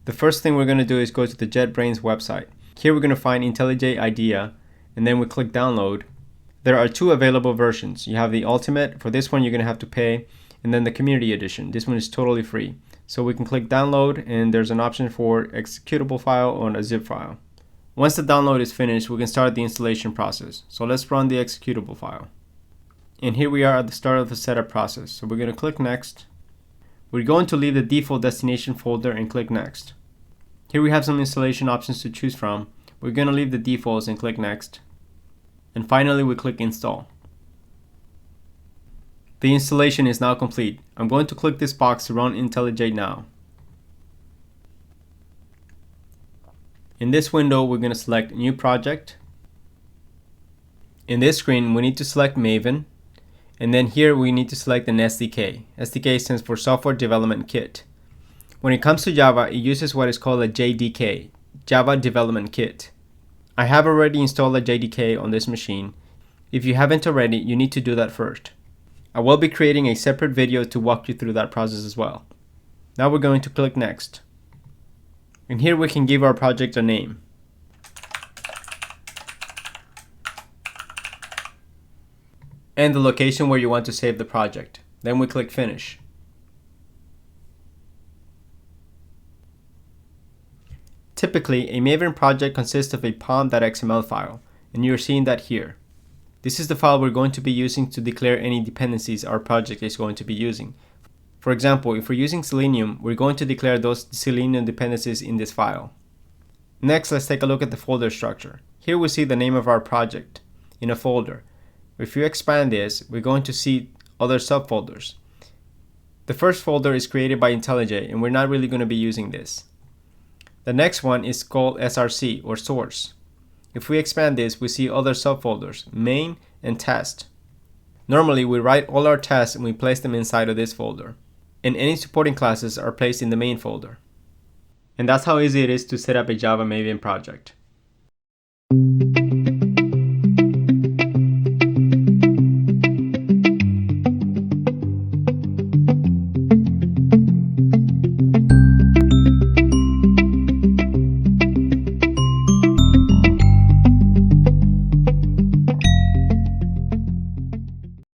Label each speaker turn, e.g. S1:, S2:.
S1: The first thing we're going to do is go to the JetBrains website. Here we're going to find IntelliJ IDEA, and then we click download. There are two available versions. You have the Ultimate. For this one you're going to have to pay, and then the Community Edition. This one is totally free. So we can click download, and there's an option for executable file or a zip file. Once the download is finished, we can start the installation process. So let's run the executable file. And here we are at the start of the setup process. So we're going to click next. We're going to leave the default destination folder and click next. Here we have some installation options to choose from. We're going to leave the defaults and click next. And finally we click install. The installation is now complete. I'm going to click this box to run IntelliJ Now. In this window we're going to select new project. In this screen we need to select Maven. And then here we need to select an SDK. SDK stands for Software Development Kit. When it comes to Java, it uses what is called a JDK, Java Development Kit. I have already installed a JDK on this machine. If you haven't already, you need to do that first. I will be creating a separate video to walk you through that process as well. Now we're going to click next. And here we can give our project a name. And the location where you want to save the project. Then we click finish. Typically, a Maven project consists of a pom.xml file, and you're seeing that here. This is the file we're going to be using to declare any dependencies our project is going to be using. For example, if we're using Selenium, we're going to declare those Selenium dependencies in this file. Next, let's take a look at the folder structure. Here we see the name of our project in a folder. If you expand this, we're going to see other subfolders. The first folder is created by IntelliJ, and we're not really going to be using this. The next one is called SRC or source. If we expand this, we see other subfolders, main and test. Normally we write all our tests and we place them inside of this folder. And any supporting classes are placed in the main folder. And that's how easy it is to set up a Java Maven project.